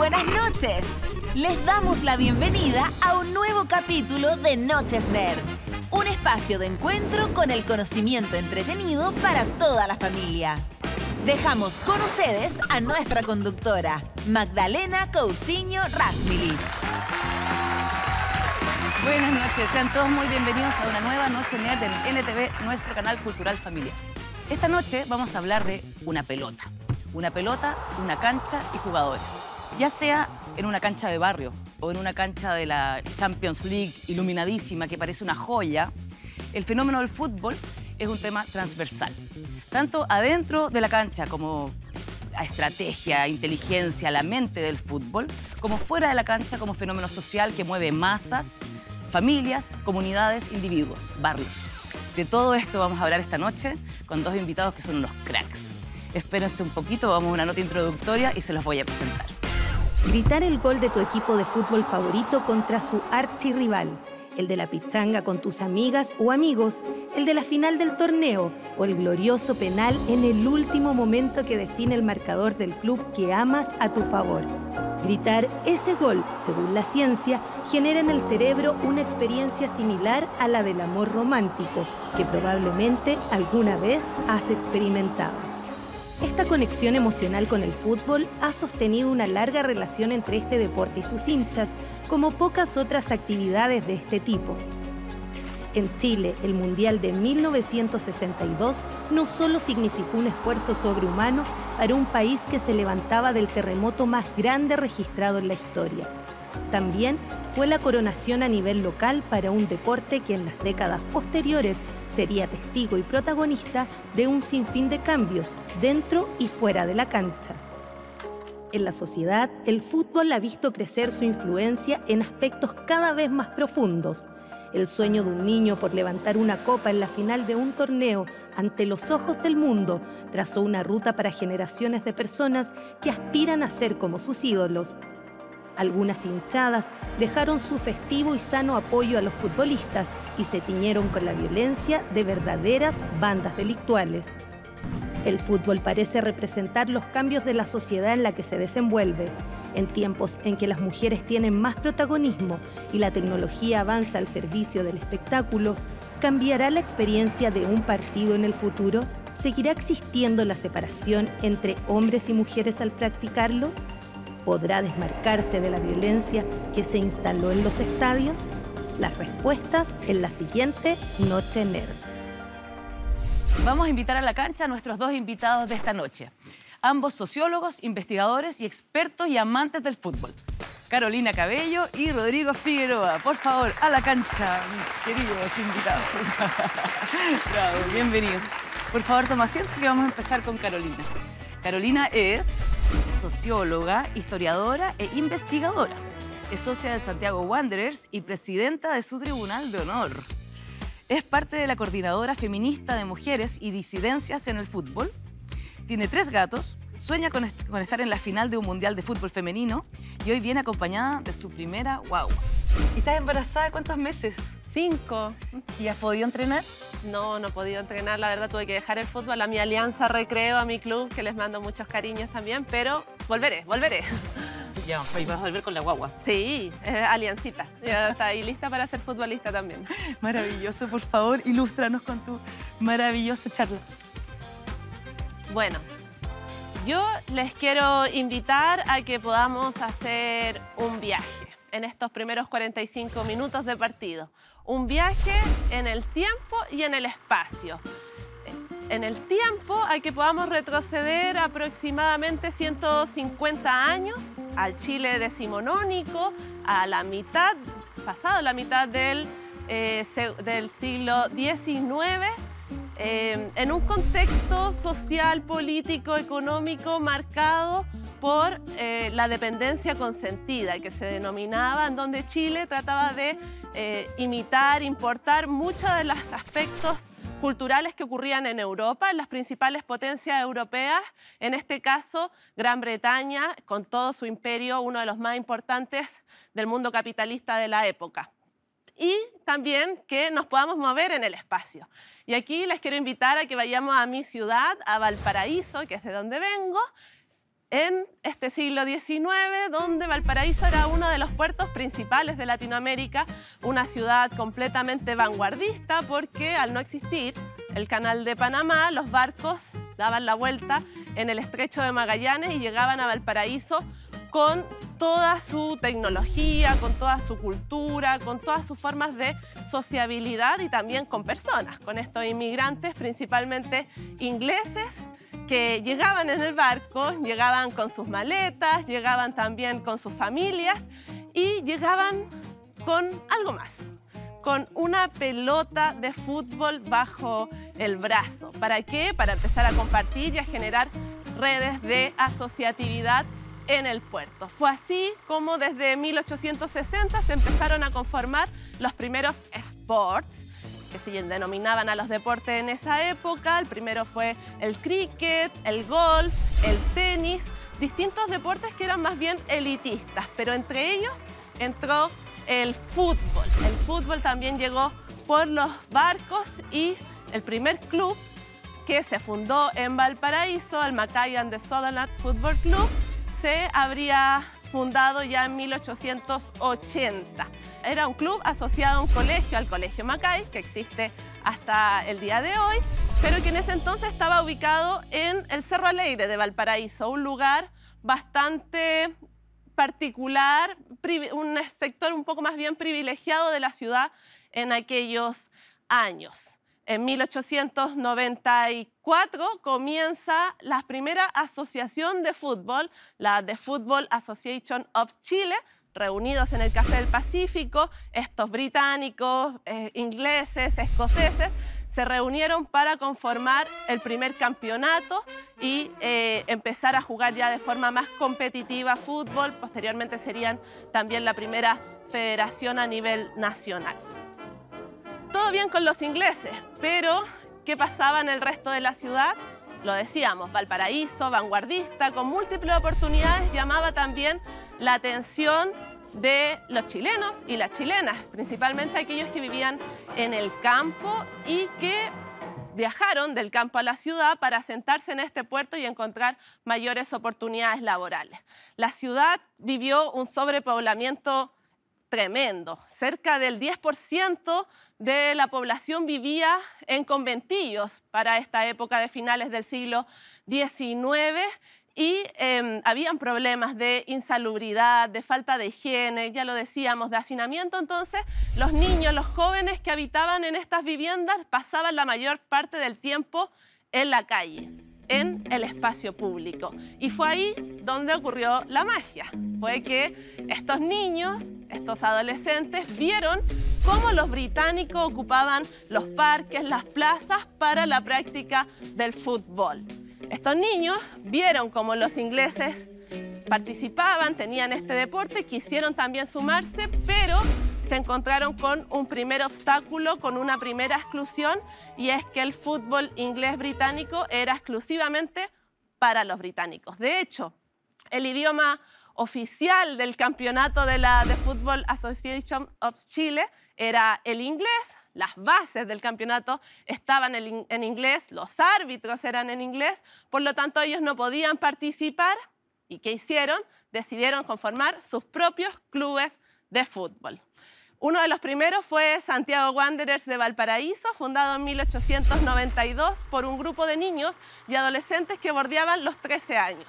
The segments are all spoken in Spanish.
buenas noches. Les damos la bienvenida a un nuevo capítulo de Noches Nerd. Un espacio de encuentro con el conocimiento entretenido para toda la familia. Dejamos con ustedes a nuestra conductora, Magdalena Cousiño Rasmilich. Buenas noches, sean todos muy bienvenidos a una nueva Noche Nerd en NTV, nuestro canal cultural familiar. Esta noche vamos a hablar de una pelota. Una pelota, una cancha y jugadores. Ya sea en una cancha de barrio o en una cancha de la Champions League iluminadísima que parece una joya, el fenómeno del fútbol es un tema transversal. Tanto adentro de la cancha como a estrategia, inteligencia, la mente del fútbol, como fuera de la cancha como fenómeno social que mueve masas, familias, comunidades, individuos, barrios. De todo esto vamos a hablar esta noche con dos invitados que son unos cracks. Espérense un poquito, vamos a una nota introductoria y se los voy a presentar. Gritar el gol de tu equipo de fútbol favorito contra su archirrival, el de la pichanga con tus amigas o amigos, el de la final del torneo o el glorioso penal en el último momento que define el marcador del club que amas a tu favor. Gritar ese gol, según la ciencia, genera en el cerebro una experiencia similar a la del amor romántico, que probablemente alguna vez has experimentado. Esta conexión emocional con el fútbol ha sostenido una larga relación entre este deporte y sus hinchas, como pocas otras actividades de este tipo. En Chile, el Mundial de 1962 no solo significó un esfuerzo sobrehumano para un país que se levantaba del terremoto más grande registrado en la historia. También fue la coronación a nivel local para un deporte que en las décadas posteriores sería testigo y protagonista de un sinfín de cambios dentro y fuera de la cancha. En la sociedad, el fútbol ha visto crecer su influencia en aspectos cada vez más profundos. El sueño de un niño por levantar una copa en la final de un torneo ante los ojos del mundo trazó una ruta para generaciones de personas que aspiran a ser como sus ídolos. Algunas hinchadas dejaron su festivo y sano apoyo a los futbolistas y se tiñeron con la violencia de verdaderas bandas delictuales. El fútbol parece representar los cambios de la sociedad en la que se desenvuelve. En tiempos en que las mujeres tienen más protagonismo y la tecnología avanza al servicio del espectáculo, ¿cambiará la experiencia de un partido en el futuro? ¿Seguirá existiendo la separación entre hombres y mujeres al practicarlo? ¿Podrá desmarcarse de la violencia que se instaló en los estadios? Las respuestas en la siguiente Noche Nerd. Vamos a invitar a la cancha a nuestros dos invitados de esta noche. Ambos sociólogos, investigadores y expertos y amantes del fútbol. Carolina Cabello y Rodrigo Figueroa. Por favor, a la cancha, mis queridos invitados. Bravo, bienvenidos. Por favor, toma asiento que vamos a empezar con Carolina. Carolina es socióloga, historiadora e investigadora. Es socia del Santiago Wanderers y presidenta de su Tribunal de Honor. Es parte de la Coordinadora Feminista de Mujeres y Disidencias en el Fútbol. Tiene 3 gatos, sueña con estar en la final de un mundial de fútbol femenino y hoy viene acompañada de su primera guagua. ¿Y estás embarazada de cuántos meses? 5. ¿Y has podido entrenar? No, no he podido entrenar, la verdad tuve que dejar el fútbol a mi alianza Recreo, a mi club, que les mando muchos cariños también, pero volveré. Ya, y vas a volver con la guagua. Sí, aliancita, ya está ahí lista para ser futbolista también. Maravilloso, por favor, ilústranos con tu maravillosa charla. Bueno, yo les quiero invitar a que podamos hacer un viaje en estos primeros 45 minutos de partido. Un viaje en el tiempo y en el espacio. En el tiempo, a que podamos retroceder aproximadamente 150 años al Chile decimonónico, a la mitad, pasado la mitad del siglo XIX, en un contexto social, político, económico marcado por la dependencia consentida, que se denominaba, en donde Chile trataba de imitar, importar muchos de los aspectos culturales que ocurrían en Europa, en las principales potencias europeas, en este caso Gran Bretaña, con todo su imperio, uno de los más importantes del mundo capitalista de la época. Y también que nos podamos mover en el espacio. Y aquí les quiero invitar a que vayamos a mi ciudad, a Valparaíso, que es de donde vengo, en este siglo XIX, donde Valparaíso era uno de los puertos principales de Latinoamérica, una ciudad completamente vanguardista, porque al no existir el Canal de Panamá, los barcos daban la vuelta en el Estrecho de Magallanes y llegaban a Valparaíso con toda su tecnología, con toda su cultura, con todas sus formas de sociabilidad y también con personas, con estos inmigrantes, principalmente ingleses, que llegaban en el barco, llegaban con sus maletas, llegaban también con sus familias y llegaban con algo más, con una pelota de fútbol bajo el brazo. ¿Para qué? Para empezar a compartir y a generar redes de asociatividad en el puerto. Fue así como desde 1860 se empezaron a conformar los primeros sports, que se denominaban a los deportes en esa época. El primero fue el cricket, el golf, el tenis, distintos deportes que eran más bien elitistas, pero entre ellos entró el fútbol. El fútbol también llegó por los barcos y el primer club que se fundó en Valparaíso, el Mackay and the Sutherland Football Club, se habría fundado ya en 1880. Era un club asociado a un colegio, al Colegio Mackay, que existe hasta el día de hoy, pero que en ese entonces estaba ubicado en el Cerro Alegre de Valparaíso, un lugar bastante particular, un sector un poco más bien privilegiado de la ciudad en aquellos años. En 1894 comienza la primera asociación de fútbol, la The Football Association of Chile, reunidos en el Café del Pacífico. Estos británicos, ingleses, escoceses, se reunieron para conformar el primer campeonato y empezar a jugar ya de forma más competitiva fútbol. Posteriormente serían también la primera federación a nivel nacional. Todo bien con los ingleses, pero ¿qué pasaba en el resto de la ciudad? Lo decíamos, Valparaíso, vanguardista, con múltiples oportunidades, llamaba también la atención de los chilenos y las chilenas, principalmente aquellos que vivían en el campo y que viajaron del campo a la ciudad para asentarse en este puerto y encontrar mayores oportunidades laborales. La ciudad vivió un sobrepoblamiento tremendo. Cerca del 10% de la población vivía en conventillos para esta época de finales del siglo XIX y habían problemas de insalubridad, de falta de higiene, ya lo decíamos, de hacinamiento. Entonces, los niños, los jóvenes que habitaban en estas viviendas pasaban la mayor parte del tiempo en la calle, en el espacio público. Y fue ahí donde ocurrió la magia. Fue que estos niños, estos adolescentes, vieron cómo los británicos ocupaban los parques, las plazas para la práctica del fútbol. Estos niños vieron cómo los ingleses participaban, tenían este deporte, quisieron también sumarse, pero se encontraron con un primer obstáculo, con una primera exclusión, y es que el fútbol inglés británico era exclusivamente para los británicos. De hecho, el idioma oficial del campeonato de la The Football Association of Chile era el inglés. Las bases del campeonato estaban en inglés, los árbitros eran en inglés, por lo tanto ellos no podían participar. ¿Y qué hicieron? Decidieron conformar sus propios clubes de fútbol. Uno de los primeros fue Santiago Wanderers de Valparaíso, fundado en 1892 por un grupo de niños y adolescentes que bordeaban los 13 años.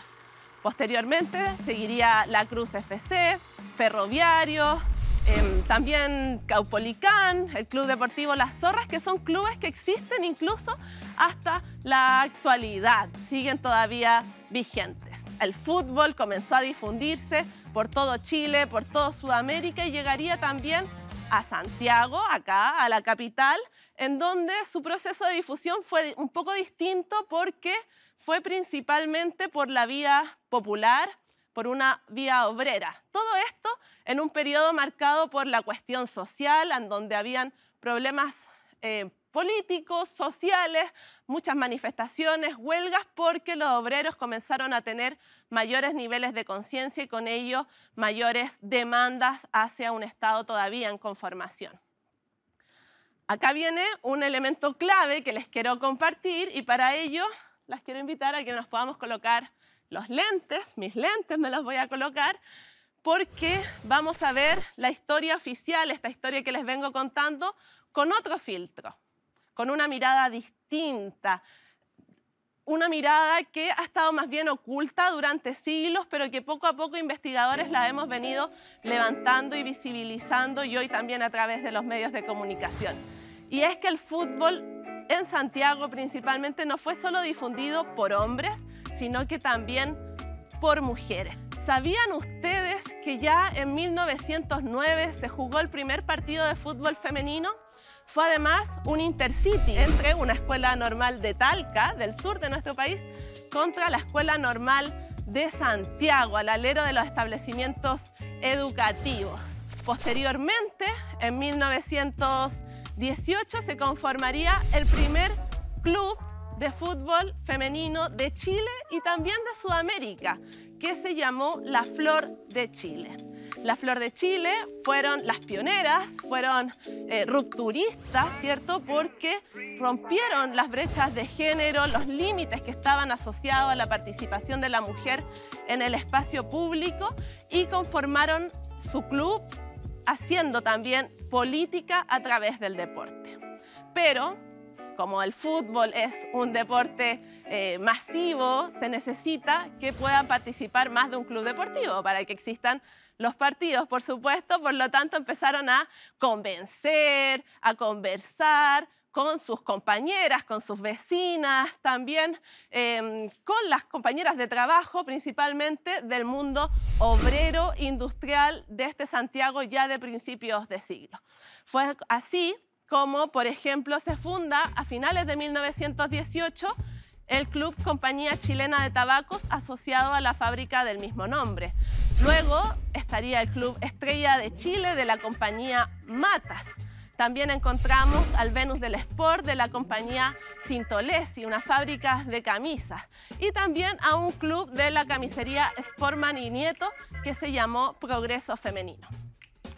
Posteriormente seguiría la Cruz FC, Ferroviario, también Caupolicán, el Club Deportivo Las Zorras, que son clubes que existen incluso hasta la actualidad, siguen todavía vigentes. El fútbol comenzó a difundirse por todo Chile, por toda Sudamérica y llegaría también a Santiago, acá, a la capital, en donde su proceso de difusión fue un poco distinto porque fue principalmente por la vía popular, por una vía obrera. Todo esto en un periodo marcado por la cuestión social, en donde habían problemas políticos, sociales, muchas manifestaciones, huelgas, porque los obreros comenzaron a tener mayores niveles de conciencia y con ello mayores demandas hacia un Estado todavía en conformación. Acá viene un elemento clave que les quiero compartir y para ello las quiero invitar a que nos podamos colocar los lentes, mis lentes me los voy a colocar, porque vamos a ver la historia oficial, esta historia que les vengo contando, con otro filtro, con una mirada distinta, una mirada que ha estado más bien oculta durante siglos, pero que poco a poco investigadores la hemos venido levantando y visibilizando, y hoy también a través de los medios de comunicación. Y es que el fútbol en Santiago principalmente no fue solo difundido por hombres, sino que también por mujeres. ¿Sabían ustedes que ya en 1909 se jugó el primer partido de fútbol femenino? Fue además un intercity entre una escuela normal de Talca, del sur de nuestro país, contra la escuela normal de Santiago, al alero de los establecimientos educativos. Posteriormente, en 1918, se conformaría el primer club de fútbol femenino de Chile y también de Sudamérica, que se llamó La Flor de Chile. La Flor de Chile fueron las pioneras, fueron rupturistas, ¿cierto? Porque rompieron las brechas de género, los límites que estaban asociados a la participación de la mujer en el espacio público y conformaron su club haciendo también política a través del deporte. Pero como el fútbol es un deporte masivo, se necesita que puedan participar más de un club deportivo para que existan los partidos, por supuesto. Por lo tanto, empezaron a convencer, a conversar con sus compañeras, con sus vecinas, también con las compañeras de trabajo, principalmente del mundo obrero industrial de este Santiago ya de principios de siglo. Fue así como, por ejemplo, se funda a finales de 1918 el Club Compañía Chilena de Tabacos, asociado a la fábrica del mismo nombre. Luego estaría el Club Estrella de Chile de la compañía Matas. También encontramos al Venus del Sport de la compañía Sintolesi, una fábrica de camisas. Y también a un club de la camisería Sportman y Nieto que se llamó Progreso Femenino.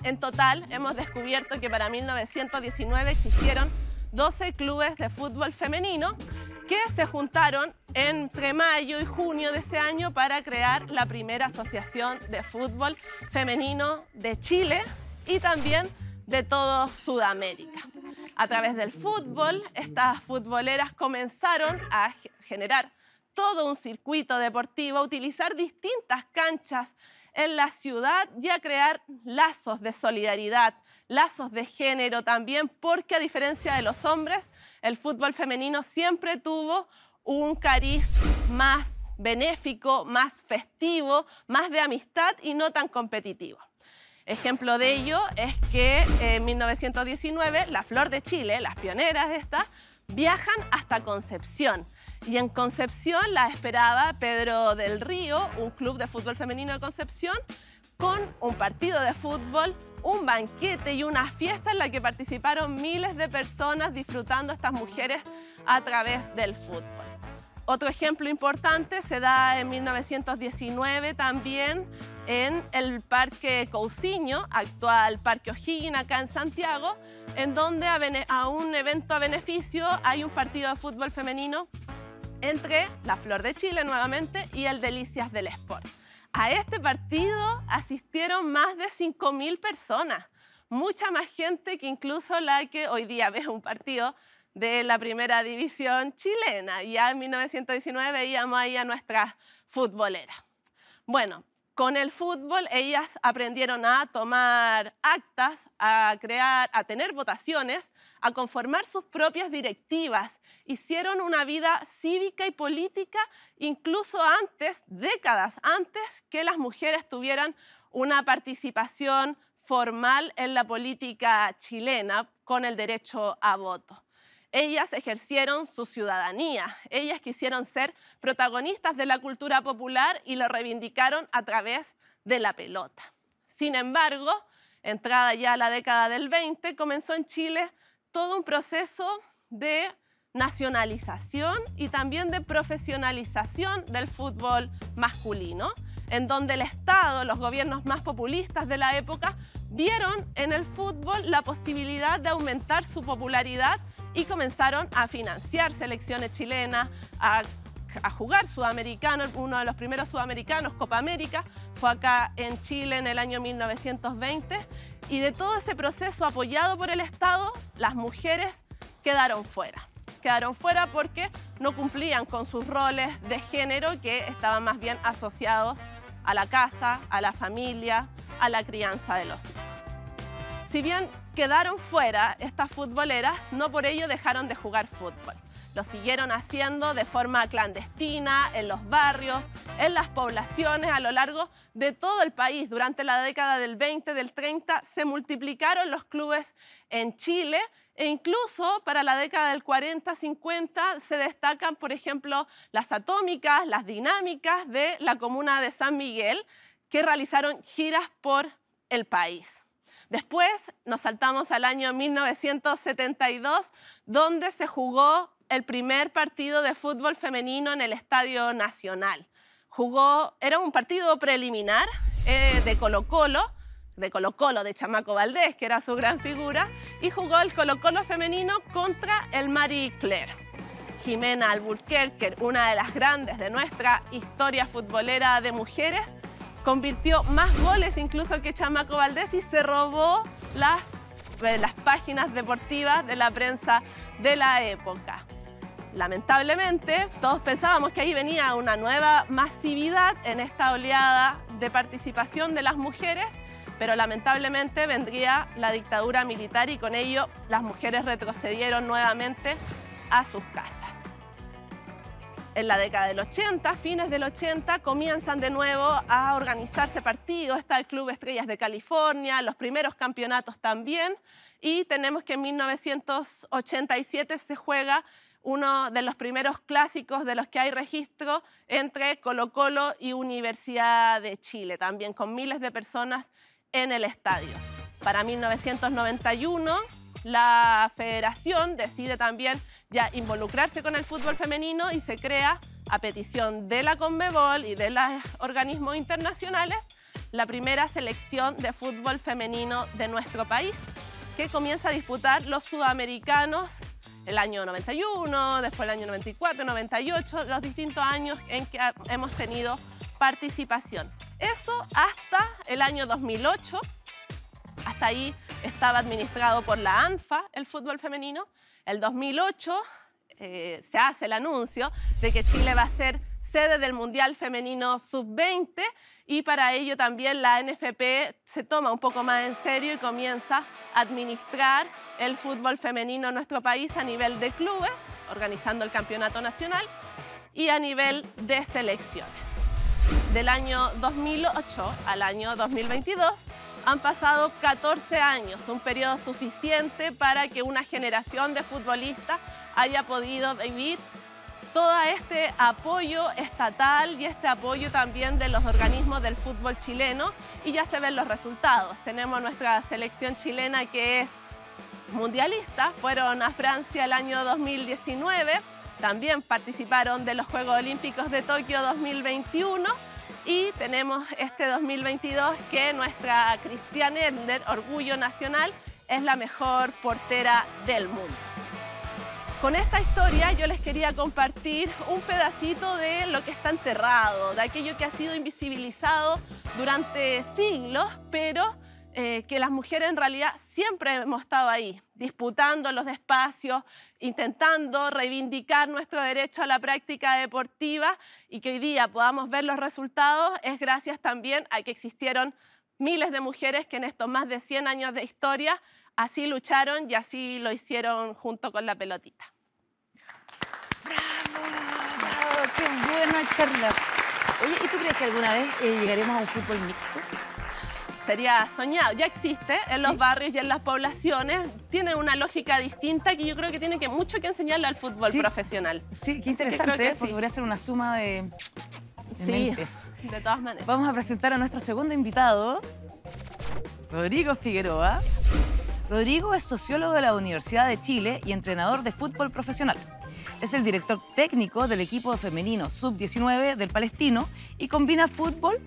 En total, hemos descubierto que para 1919 existieron 12 clubes de fútbol femenino que se juntaron entre mayo y junio de ese año para crear la primera asociación de fútbol femenino de Chile y también de toda Sudamérica. A través del fútbol, estas futboleras comenzaron a generar todo un circuito deportivo, a utilizar distintas canchas en la ciudad y a crear lazos de solidaridad, lazos de género también, porque a diferencia de los hombres, el fútbol femenino siempre tuvo un cariz más benéfico, más festivo, más de amistad y no tan competitivo. Ejemplo de ello es que en 1919 La Flor de Chile, las pioneras de esta, viajan hasta Concepción. Y en Concepción la esperaba Pedro del Río, un club de fútbol femenino de Concepción, con un partido de fútbol, un banquete y una fiesta en la que participaron miles de personas disfrutando estas mujeres a través del fútbol. Otro ejemplo importante se da en 1919 también en el Parque Cousiño, actual Parque O'Higgins, acá en Santiago, en donde a un evento a beneficio hay un partido de fútbol femenino entre La Flor de Chile nuevamente y el Delicias del Sport. A este partido asistieron más de 5.000 personas, mucha más gente que incluso la que hoy día ve un partido de la primera división chilena. Ya en 1919 veíamos ahí a nuestras futboleras. Bueno, con el fútbol ellas aprendieron a tomar actas, a tener votaciones, a conformar sus propias directivas. Hicieron una vida cívica y política incluso antes, décadas antes, que las mujeres tuvieran una participación formal en la política chilena con el derecho a voto. Ellas ejercieron su ciudadanía, ellas quisieron ser protagonistas de la cultura popular y lo reivindicaron a través de la pelota. Sin embargo, entrada ya la década del 20, comenzó en Chile todo un proceso de nacionalización y también de profesionalización del fútbol masculino, en donde el Estado, los gobiernos más populistas de la época, vieron en el fútbol la posibilidad de aumentar su popularidad y comenzaron a financiar selecciones chilenas, a a jugar sudamericano, uno de los primeros sudamericanos, Copa América, fue acá en Chile en el año 1920, y de todo ese proceso apoyado por el Estado, las mujeres quedaron fuera. Quedaron fuera porque no cumplían con sus roles de género, que estaban más bien asociados a la casa, a la familia, a la crianza de los hijos. Si bien quedaron fuera estas futboleras, no por ello dejaron de jugar fútbol. Lo siguieron haciendo de forma clandestina, en los barrios, en las poblaciones, a lo largo de todo el país. Durante la década del 20, del 30, se multiplicaron los clubes en Chile, e incluso para la década del 40-50 se destacan, por ejemplo, las Atómicas, las Dinámicas de la comuna de San Miguel, que realizaron giras por el país. Después nos saltamos al año 1972, donde se jugó el primer partido de fútbol femenino en el Estadio Nacional. Era un partido preliminar de Colo-Colo, de Chamaco Valdés, que era su gran figura, y jugó el Colo-Colo femenino contra el Marie Claire. Jimena Albuquerque, una de las grandes de nuestra historia futbolera de mujeres, convirtió más goles incluso que Chamaco Valdés y se robó las páginas deportivas de la prensa de la época. Lamentablemente, todos pensábamos que ahí venía una nueva masividad en esta oleada de participación de las mujeres, pero lamentablemente vendría la dictadura militar y con ello las mujeres retrocedieron nuevamente a sus casas. En la década del 80, fines del 80, comienzan de nuevo a organizarse partidos. Está el Club Estrellas de California, los primeros campeonatos también, y tenemos que en 1987 se juega uno de los primeros clásicos de los que hay registro entre Colo-Colo y Universidad de Chile, también con miles de personas en el estadio. Para 1991, la federación decide también ya involucrarse con el fútbol femenino y se crea, a petición de la Conmebol y de los organismos internacionales, la primera selección de fútbol femenino de nuestro país, que comienza a disputar los sudamericanos el año 91, después el año 94, 98, los distintos años en que hemos tenido participación. Eso hasta el año 2008. Hasta ahí estaba administrado por la ANFA el fútbol femenino. El 2008 se hace el anuncio de que Chile va a ser sede del Mundial Femenino Sub-20 y para ello también la NFP se toma un poco más en serio y comienza a administrar el fútbol femenino en nuestro país a nivel de clubes, organizando el campeonato nacional y a nivel de selecciones. Del año 2008 al año 2022 han pasado 14 años, un periodo suficiente para que una generación de futbolistas haya podido vivir todo este apoyo estatal y este apoyo también de los organismos del fútbol chileno, y ya se ven los resultados. Tenemos nuestra selección chilena que es mundialista, fueron a Francia el año 2019, también participaron de los Juegos Olímpicos de Tokio 2021 y tenemos este 2022 que nuestra Christiane Endler, orgullo nacional, es la mejor portera del mundo. Con esta historia yo les quería compartir un pedacito de lo que está enterrado, de aquello que ha sido invisibilizado durante siglos, pero que las mujeres en realidad siempre hemos estado ahí, disputando los espacios, intentando reivindicar nuestro derecho a la práctica deportiva, y que hoy día podamos ver los resultados es gracias también a que existieron miles de mujeres que en estos más de 100 años de historia así lucharon y así lo hicieron junto con la pelotita. ¡Bravo! ¡Bravo! ¡Qué buena charla! Oye, ¿y tú crees que alguna vez llegaremos a un fútbol mixto? Sería soñado, ya existe en los barrios y en las poblaciones, tiene una lógica distinta que yo creo que tiene mucho que enseñarle al fútbol profesional. Sí, qué interesante, porque podría ser una suma de mentes. De todas maneras. Vamos a presentar a nuestro segundo invitado, Rodrigo Figueroa. Rodrigo es sociólogo de la Universidad de Chile y entrenador de fútbol profesional. Es el director técnico del equipo femenino Sub-19 del Palestino y combina fútbol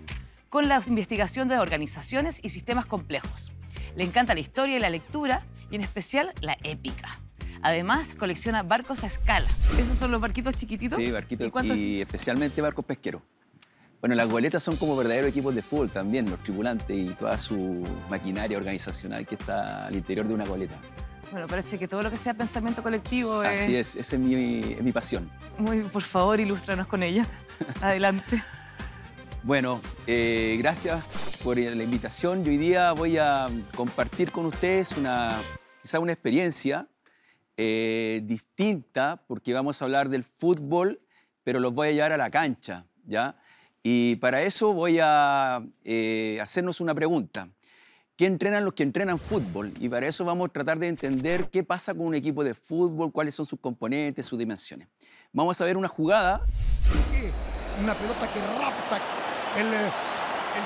con la investigación de organizaciones y sistemas complejos. Le encanta la historia y la lectura, y en especial la épica. Además, colecciona barcos a escala. ¿Esos son los barquitos chiquititos? Sí, barquitos y especialmente barcos pesqueros. Bueno, las goletas son como verdaderos equipos de fútbol también, los tripulantes y toda su maquinaria organizacional que está al interior de una goleta. Bueno, parece que todo lo que sea pensamiento colectivo es... Así es, esa es mi pasión. Muy, por favor, ilústranos con ella. Adelante. Bueno, gracias por la invitación. Yo hoy día voy a compartir con ustedes quizá una experiencia distinta, porque vamos a hablar del fútbol, pero los voy a llevar a la cancha, ¿ya? Y para eso voy a hacernos una pregunta. ¿Qué entrenan los que entrenan fútbol? Y para eso vamos a tratar de entender qué pasa con un equipo de fútbol, cuáles son sus componentes, sus dimensiones. Vamos a ver una jugada. Una pelota que rapta el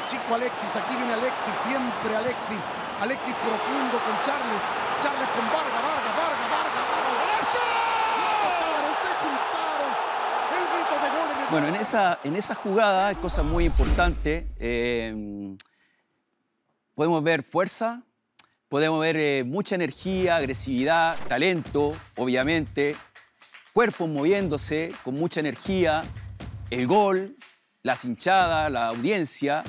chico Alexis. Aquí viene Alexis, siempre Alexis. Alexis profundo con Charles. Charles con Vargas. ¡Golazo! Se juntaron. El grito de gol en el... Bueno, en esa jugada hay cosas muy importantes. Podemos ver fuerza, podemos ver mucha energía, agresividad, talento, obviamente, cuerpos moviéndose con mucha energía, el gol, las hinchadas, la audiencia,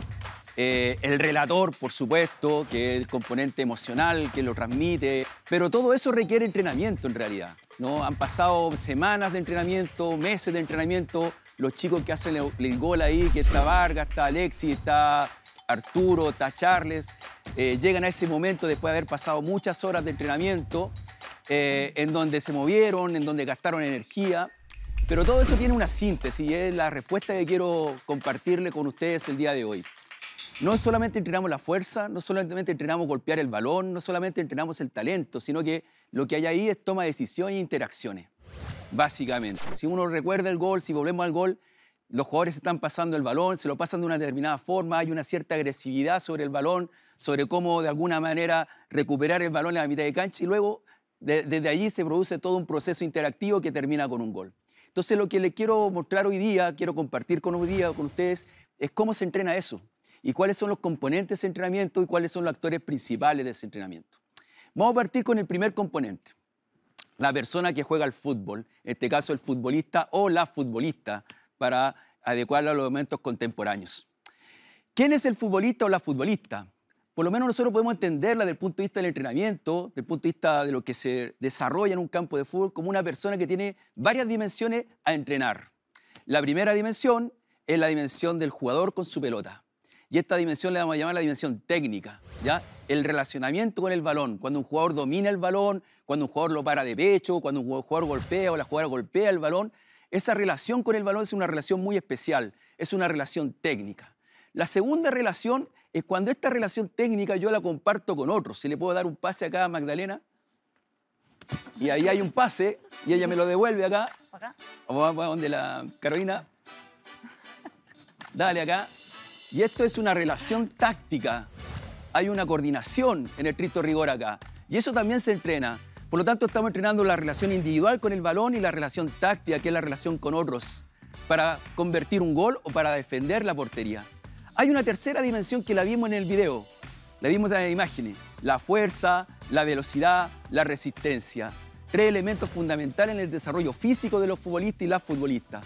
el relator, por supuesto, que es el componente emocional que lo transmite, pero todo eso requiere entrenamiento en realidad, ¿no? Han pasado semanas de entrenamiento, meses de entrenamiento, los chicos que hacen el gol ahí, que está Vargas, está Alexis, está Arturo, está Charles, llegan a ese momento después de haber pasado muchas horas de entrenamiento, en donde se movieron, en donde gastaron energía, pero todo eso tiene una síntesis y es la respuesta que quiero compartirle con ustedes el día de hoy. No solamente entrenamos la fuerza, no solamente entrenamos golpear el balón, no solamente entrenamos el talento, sino que lo que hay ahí es toma de decisiones e interacciones, básicamente. Si uno recuerda el gol, si volvemos al gol, los jugadores están pasando el balón, se lo pasan de una determinada forma, hay una cierta agresividad sobre el balón, sobre cómo de alguna manera recuperar el balón en la mitad de cancha y luego desde allí se produce todo un proceso interactivo que termina con un gol. Entonces lo que les quiero mostrar hoy día, quiero compartir con ustedes, es cómo se entrena eso y cuáles son los componentes de ese entrenamiento y cuáles son los actores principales de ese entrenamiento. Vamos a partir con el primer componente, la persona que juega al fútbol, en este caso el futbolista o la futbolista, para adecuarlo a los momentos contemporáneos. ¿Quién es el futbolista o la futbolista? Por lo menos nosotros podemos entenderla desde el punto de vista del entrenamiento, desde el punto de vista de lo que se desarrolla en un campo de fútbol, como una persona que tiene varias dimensiones a entrenar. La primera dimensión es la dimensión del jugador con su pelota. Y esta dimensión le vamos a llamar la dimensión técnica, ¿ya? El relacionamiento con el balón, cuando un jugador domina el balón, cuando un jugador lo para de pecho, cuando un jugador golpea o la jugadora golpea el balón. Esa relación con el balón es una relación muy especial, es una relación técnica. La segunda relación es cuando esta relación técnica yo la comparto con otros. ¿Se le puedo dar un pase acá a Magdalena? Y ahí hay un pase y ella me lo devuelve acá. Vamos a donde la Carolina. Dale acá. Y esto es una relación táctica. Hay una coordinación en el estricto rigor acá. Y eso también se entrena. Por lo tanto, estamos entrenando la relación individual con el balón y la relación táctica, que es la relación con otros, para convertir un gol o para defender la portería. Hay una tercera dimensión que la vimos en el video, la vimos en las imágenes, la fuerza, la velocidad, la resistencia. 3 elementos fundamentales en el desarrollo físico de los futbolistas y las futbolistas.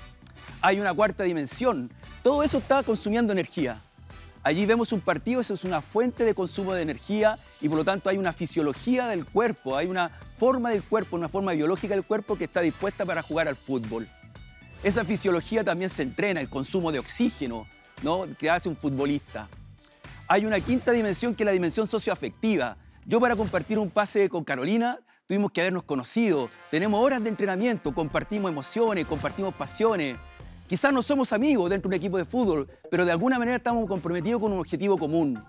Hay una cuarta dimensión, todo eso está consumiendo energía. Allí vemos un partido, eso es una fuente de consumo de energía y por lo tanto hay una fisiología del cuerpo, hay una forma del cuerpo, una forma biológica del cuerpo que está dispuesta para jugar al fútbol. Esa fisiología también se entrena, el consumo de oxígeno, ¿no?, que hace un futbolista. Hay una quinta dimensión que es la dimensión socioafectiva. Yo para compartir un pase con Carolina tuvimos que habernos conocido, tenemos horas de entrenamiento, compartimos emociones, compartimos pasiones. Quizás no somos amigos dentro de un equipo de fútbol, pero de alguna manera estamos comprometidos con un objetivo común.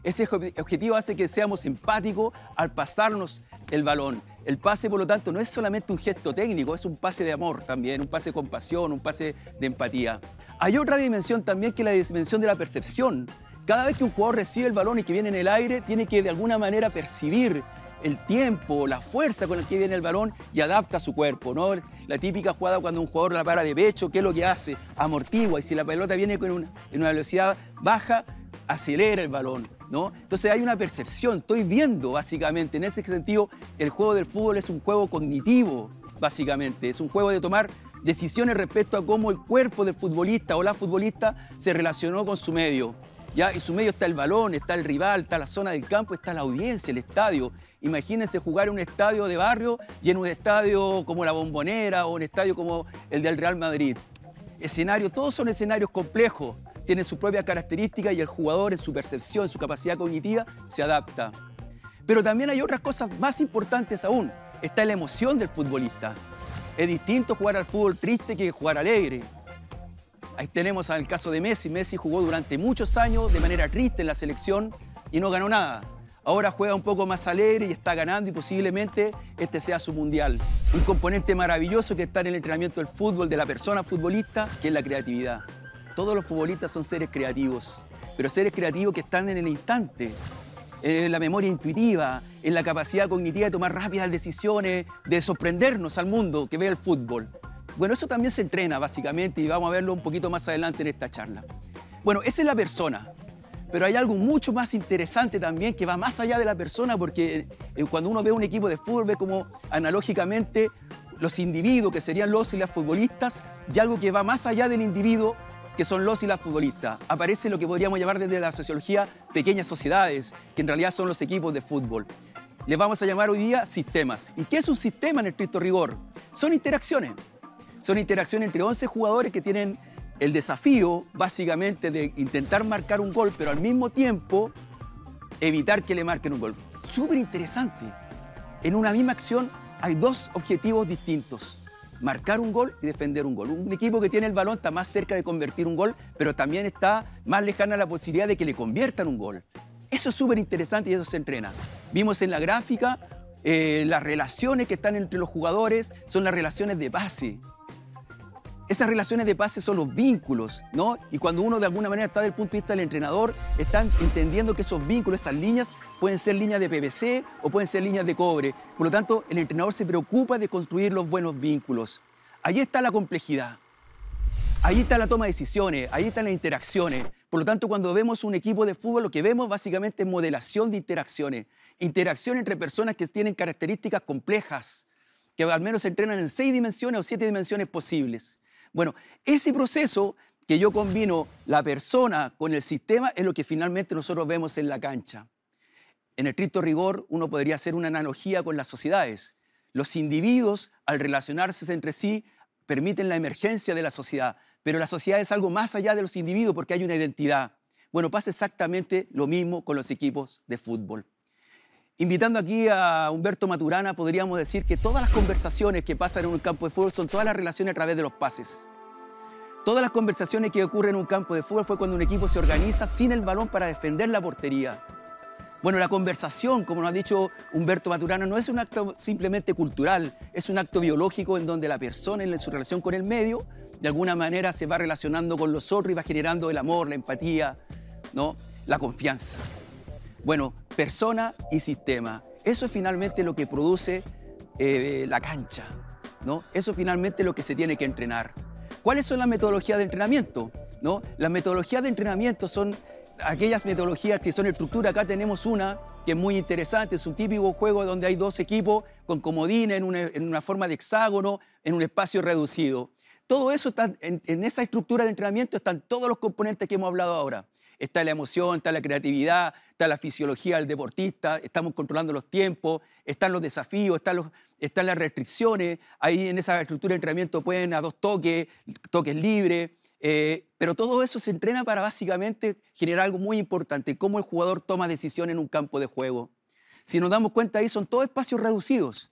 Ese objetivo hace que seamos empáticos al pasarnos el balón. El pase, por lo tanto, no es solamente un gesto técnico, es un pase de amor también, un pase con pasión, un pase de empatía. Hay otra dimensión también que es la dimensión de la percepción. Cada vez que un jugador recibe el balón y que viene en el aire, tiene que de alguna manera percibir el tiempo, la fuerza con la que viene el balón y adapta su cuerpo, ¿no? La típica jugada cuando un jugador la para de pecho, ¿qué es lo que hace? Amortigua, y si la pelota viene en una velocidad baja, acelera el balón. ¿no? Entonces hay una percepción, estoy viendo básicamente, en este sentido, el juego del fútbol es un juego cognitivo, básicamente, es un juego de tomar decisiones respecto a cómo el cuerpo del futbolista o la futbolista se relacionó con su medio. ¿Ya? En su medio está el balón, está el rival, está la zona del campo, está la audiencia, el estadio. Imagínense jugar en un estadio de barrio y en un estadio como la Bombonera o un estadio como el del Real Madrid. Escenarios, todos son escenarios complejos, tienen sus propias características y el jugador en su percepción, en su capacidad cognitiva, se adapta. Pero también hay otras cosas más importantes aún. Está la emoción del futbolista. Es distinto jugar al fútbol triste que jugar alegre. Ahí tenemos el caso de Messi. Messi jugó durante muchos años de manera triste en la selección y no ganó nada. Ahora juega un poco más alegre y está ganando y posiblemente este sea su mundial. Un componente maravilloso que está en el entrenamiento del fútbol, de la persona futbolista, que es la creatividad. Todos los futbolistas son seres creativos, pero seres creativos que están en el instante, en la memoria intuitiva, en la capacidad cognitiva de tomar rápidas decisiones, de sorprendernos al mundo que ve el fútbol. Bueno, eso también se entrena básicamente y vamos a verlo un poquito más adelante en esta charla. Bueno, esa es la persona, pero hay algo mucho más interesante también que va más allá de la persona, porque cuando uno ve un equipo de fútbol ve como analógicamente los individuos que serían los y las futbolistas y algo que va más allá del individuo que son los y las futbolistas. Aparece lo que podríamos llamar desde la sociología pequeñas sociedades, que en realidad son los equipos de fútbol. Les vamos a llamar hoy día sistemas. ¿Y qué es un sistema en estricto rigor? Son interacciones. Son interacciones entre 11 jugadores que tienen el desafío, básicamente, de intentar marcar un gol, pero al mismo tiempo evitar que le marquen un gol. Súper interesante. En una misma acción hay dos objetivos distintos. Marcar un gol y defender un gol. Un equipo que tiene el balón está más cerca de convertir un gol, pero también está más lejana la posibilidad de que le conviertan un gol. Eso es súper interesante y eso se entrena. Vimos en la gráfica las relaciones que están entre los jugadores, son las relaciones de base. Esas relaciones de pase son los vínculos, ¿no? Y cuando uno de alguna manera está desde el punto de vista del entrenador, están entendiendo que esos vínculos, esas líneas, pueden ser líneas de PVC o pueden ser líneas de cobre. Por lo tanto, el entrenador se preocupa de construir los buenos vínculos. Ahí está la complejidad. Ahí está la toma de decisiones, ahí están las interacciones. Por lo tanto, cuando vemos un equipo de fútbol, lo que vemos básicamente es modelación de interacciones. Interacción entre personas que tienen características complejas, que al menos se entrenan en 6 dimensiones o 7 dimensiones posibles. Bueno, ese proceso que yo combino la persona con el sistema es lo que finalmente nosotros vemos en la cancha. En estricto rigor, uno podría hacer una analogía con las sociedades. Los individuos, al relacionarse entre sí, permiten la emergencia de la sociedad, pero la sociedad es algo más allá de los individuos porque hay una identidad. Bueno, pasa exactamente lo mismo con los equipos de fútbol. Invitando aquí a Humberto Maturana, podríamos decir que todas las conversaciones que pasan en un campo de fútbol son todas las relaciones a través de los pases. Todas las conversaciones que ocurren en un campo de fútbol fue cuando un equipo se organiza sin el balón para defender la portería. Bueno, la conversación, como nos ha dicho Humberto Maturana, no es un acto simplemente cultural, es un acto biológico en donde la persona en su relación con el medio, de alguna manera se va relacionando con los otros y va generando el amor, la empatía, ¿no? La confianza. Bueno, persona y sistema. Eso es finalmente lo que produce la cancha, ¿no? Eso es finalmente lo que se tiene que entrenar. ¿Cuáles son las metodologías de entrenamiento? ¿No? Las metodologías de entrenamiento son aquellas metodologías que son estructura. Acá tenemos una que es muy interesante, es un típico juego donde hay 2 equipos con comodines en una forma de hexágono, en un espacio reducido. Todo eso está en esa estructura de entrenamiento, están todos los componentes que hemos hablado ahora. Está la emoción, está la creatividad, está la fisiología del deportista, estamos controlando los tiempos, están los desafíos, están las restricciones. Ahí en esa estructura de entrenamiento pueden a 2 toques, toques libres, pero todo eso se entrena para básicamente generar algo muy importante, cómo el jugador toma decisiones en un campo de juego. Si nos damos cuenta ahí son todos espacios reducidos.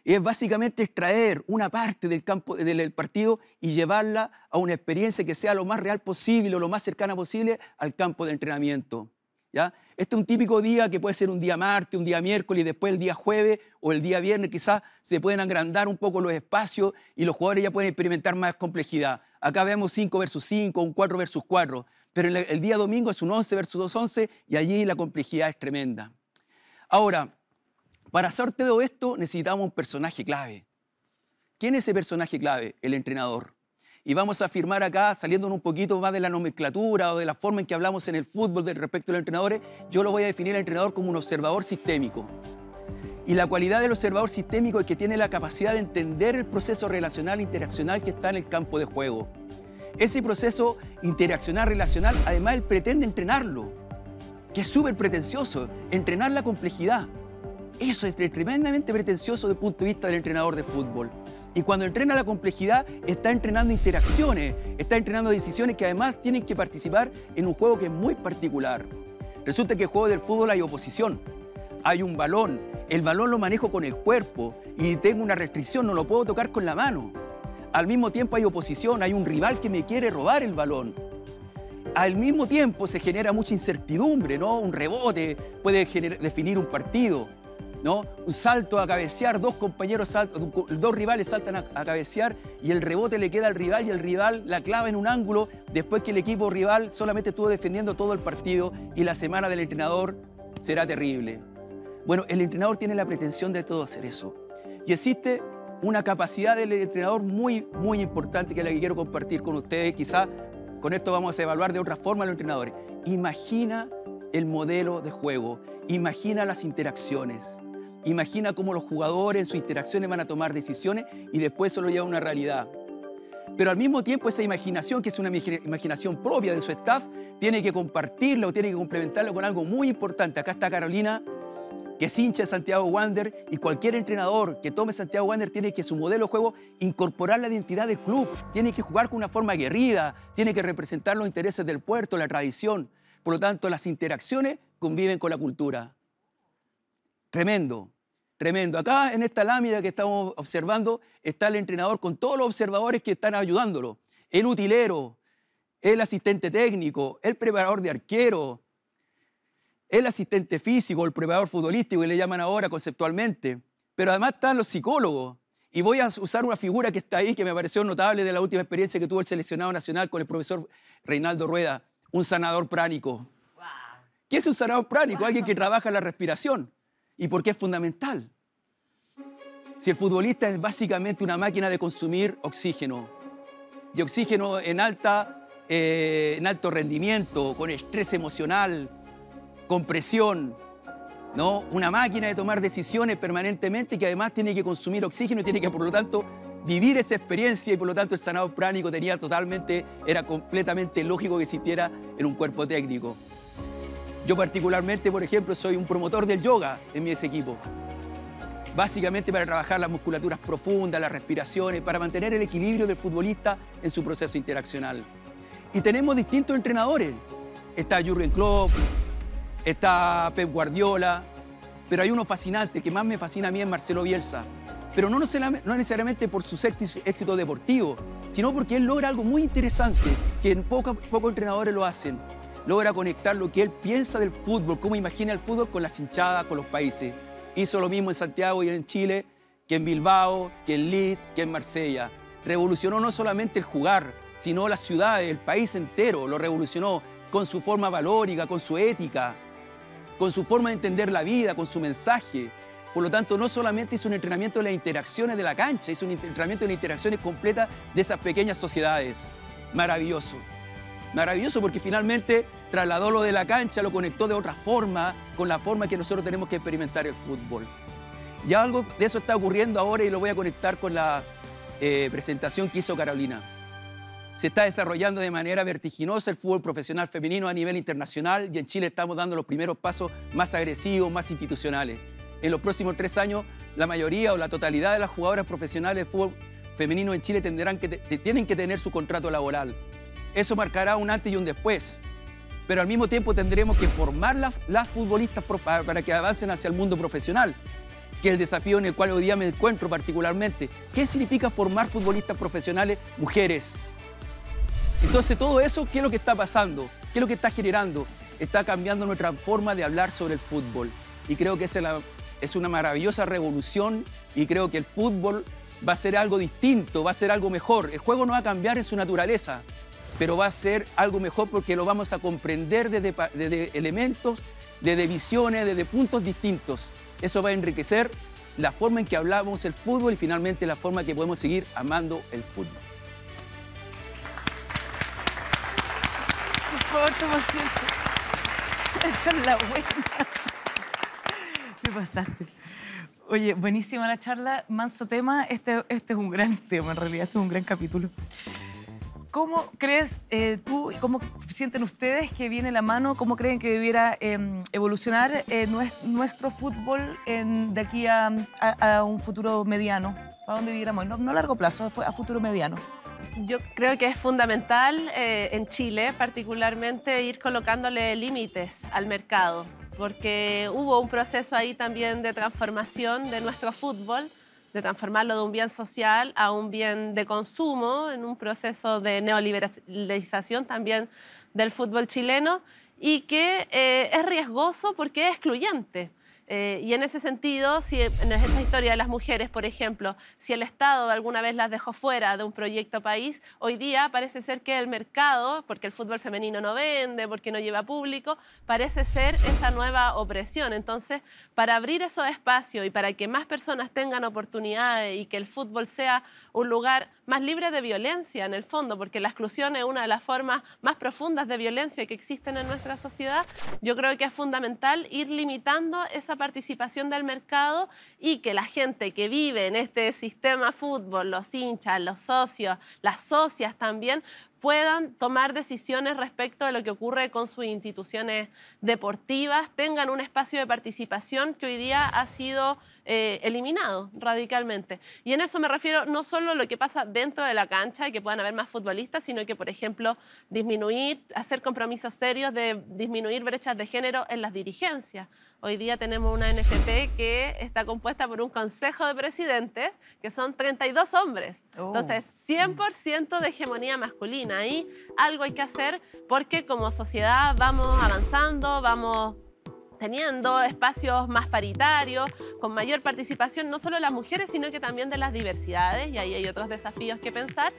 Es básicamente extraer una parte del campo del partido y llevarla a una experiencia que sea lo más real posible o lo más cercana posible al campo de entrenamiento, ¿ya? Este es un típico día que puede ser un día martes, un día miércoles y después el día jueves o el día viernes quizás se pueden agrandar un poco los espacios y los jugadores ya pueden experimentar más complejidad. Acá vemos 5 versus 5, un 4 versus 4, pero el día domingo es un 11 versus 11 y allí la complejidad es tremenda. Ahora, para hacer todo esto necesitamos un personaje clave. ¿Quién es ese personaje clave? El entrenador. y vamos a afirmar acá, saliéndonos un poquito más de la nomenclatura o de la forma en que hablamos en el fútbol respecto a los entrenadores, yo lo voy a definir al entrenador como un observador sistémico. Y la cualidad del observador sistémico es que tiene la capacidad de entender el proceso relacional e interaccional que está en el campo de juego. Ese proceso interaccional, relacional, además él pretende entrenarlo, que es súper pretencioso, entrenar la complejidad. Eso es tremendamente pretencioso desde el punto de vista del entrenador de fútbol. Y cuando entrena la complejidad, está entrenando interacciones, está entrenando decisiones que además tienen que participar en un juego que es muy particular. Resulta que en el juego del fútbol hay oposición, hay un balón, el balón lo manejo con el cuerpo y tengo una restricción, no lo puedo tocar con la mano. Al mismo tiempo hay oposición, hay un rival que me quiere robar el balón. Al mismo tiempo se genera mucha incertidumbre, ¿no? Un rebote puede definir un partido, ¿no? Un salto a cabecear, dos rivales saltan a cabecear y el rebote le queda al rival y el rival la clava en un ángulo después que el equipo rival solamente estuvo defendiendo todo el partido y la semana del entrenador será terrible. Bueno, el entrenador tiene la pretensión de todo hacer eso. Y existe una capacidad del entrenador muy importante que es la que quiero compartir con ustedes. Quizá con esto vamos a evaluar de otra forma a los entrenadores. Imagina el modelo de juego, imagina las interacciones. Imagina cómo los jugadores en sus interacciones van a tomar decisiones y después eso lo lleva a una realidad. Pero al mismo tiempo esa imaginación, que es una imaginación propia de su staff, tiene que compartirla o tiene que complementarla con algo muy importante. Acá está Carolina, que es hincha de Santiago Wanderers, y cualquier entrenador que tome Santiago Wanderers tiene que su modelo de juego incorporar la identidad del club, tiene que jugar con una forma aguerrida, tiene que representar los intereses del puerto, la tradición. Por lo tanto, las interacciones conviven con la cultura. Tremendo, tremendo. Acá en esta lámina que estamos observando está el entrenador con todos los observadores que están ayudándolo. El utilero, el asistente técnico, el preparador de arquero, el asistente físico, el preparador futbolístico que le llaman ahora conceptualmente. Pero además están los psicólogos. Y voy a usar una figura que está ahí que me pareció notable de la última experiencia que tuvo el seleccionado nacional con el profesor Reinaldo Rueda, un sanador pránico. Wow. ¿Qué es un sanador pránico? Wow. Alguien que trabaja la respiración. ¿Y por qué es fundamental? Si el futbolista es básicamente una máquina de consumir oxígeno, y oxígeno en alto rendimiento, con estrés emocional, con presión, ¿no? Una máquina de tomar decisiones permanentemente que además tiene que consumir oxígeno y tiene que, por lo tanto, vivir esa experiencia y, por lo tanto, el sanador pránico era completamente lógico que existiera en un cuerpo técnico. Yo particularmente, por ejemplo, soy un promotor del yoga en ese equipo. Básicamente para trabajar las musculaturas profundas, las respiraciones, para mantener el equilibrio del futbolista en su proceso interaccional. Y tenemos distintos entrenadores. Está Jürgen Klopp, está Pep Guardiola, pero hay uno fascinante, que más me fascina a mí, es Marcelo Bielsa. Pero no necesariamente por sus éxitos deportivos, sino porque él logra algo muy interesante, que pocos entrenadores lo hacen. Logra conectar lo que él piensa del fútbol, cómo imagina el fútbol con las hinchadas, con los países. Hizo lo mismo en Santiago y en Chile, que en Bilbao, que en Leeds, que en Marsella. Revolucionó no solamente el jugar, sino las ciudades, el país entero. Lo revolucionó con su forma valórica, con su ética, con su forma de entender la vida, con su mensaje. Por lo tanto, no solamente hizo un entrenamiento de las interacciones de la cancha, hizo un entrenamiento de las interacciones completas de esas pequeñas sociedades. Maravilloso. Maravilloso porque finalmente trasladó lo de la cancha, lo conectó de otra forma, con la forma que nosotros tenemos que experimentar el fútbol. Y algo de eso está ocurriendo ahora y lo voy a conectar con la presentación que hizo Carolina. Se está desarrollando de manera vertiginosa el fútbol profesional femenino a nivel internacional y en Chile estamos dando los primeros pasos más agresivos, más institucionales. En los próximos 3 años, la mayoría o la totalidad de las jugadoras profesionales de fútbol femenino en Chile tienen que tener su contrato laboral. Eso marcará un antes y un después. Pero al mismo tiempo tendremos que formar las futbolistas para que avancen hacia el mundo profesional, que es el desafío en el cual hoy día me encuentro particularmente. ¿Qué significa formar futbolistas profesionales mujeres? Entonces, todo eso, ¿qué es lo que está pasando? ¿Qué es lo que está generando? Está cambiando nuestra forma de hablar sobre el fútbol. Y creo que es una maravillosa revolución y creo que el fútbol va a ser algo distinto, va a ser algo mejor. El juego no va a cambiar en su naturaleza, pero va a ser algo mejor porque lo vamos a comprender desde elementos, desde visiones, desde puntos distintos. Eso va a enriquecer la forma en que hablamos el fútbol y finalmente la forma en que podemos seguir amando el fútbol. favor, toma asiento. Charla buena. Te pasaste. Oye, buenísima la charla, manso tema. Este es un gran tema, en realidad, este es un gran capítulo. ¿Cómo crees tú y cómo sienten ustedes que viene la mano? ¿Cómo creen que debiera evolucionar nuestro fútbol de aquí a un futuro mediano? ¿A dónde viéramos? No a largo plazo, a futuro mediano. Yo creo que es fundamental en Chile, particularmente, ir colocándole límites al mercado, porque hubo un proceso ahí también de transformación de nuestro fútbol, de transformarlo de un bien social a un bien de consumo, en un proceso de neoliberalización también del fútbol chileno, y que es riesgoso porque es excluyente. Y en ese sentido, si en esta historia de las mujeres, por ejemplo, si el Estado alguna vez las dejó fuera de un proyecto país, hoy día parece ser que el mercado, porque el fútbol femenino no vende, porque no lleva público, parece ser esa nueva opresión. Entonces, para abrir esos espacios y para que más personas tengan oportunidades y que el fútbol sea un lugar más libre de violencia, en el fondo, porque la exclusión es una de las formas más profundas de violencia que existen en nuestra sociedad, yo creo que es fundamental ir limitando esa participación del mercado y que la gente que vive en este sistema fútbol, los hinchas, los socios, las socias también, puedan tomar decisiones respecto de lo que ocurre con sus instituciones deportivas, tengan un espacio de participación que hoy día ha sido eliminado radicalmente. Y en eso me refiero no solo a lo que pasa dentro de la cancha y que puedan haber más futbolistas, sino que, por ejemplo, hacer compromisos serios de disminuir brechas de género en las dirigencias. Hoy día tenemos una NFP que está compuesta por un consejo de presidentes que son 32 hombres. Entonces, 100% de hegemonía masculina. Ahí algo hay que hacer porque como sociedad vamos avanzando, vamos teniendo espacios más paritarios, con mayor participación no solo de las mujeres, sino que también de las diversidades, y ahí hay otros desafíos que pensar.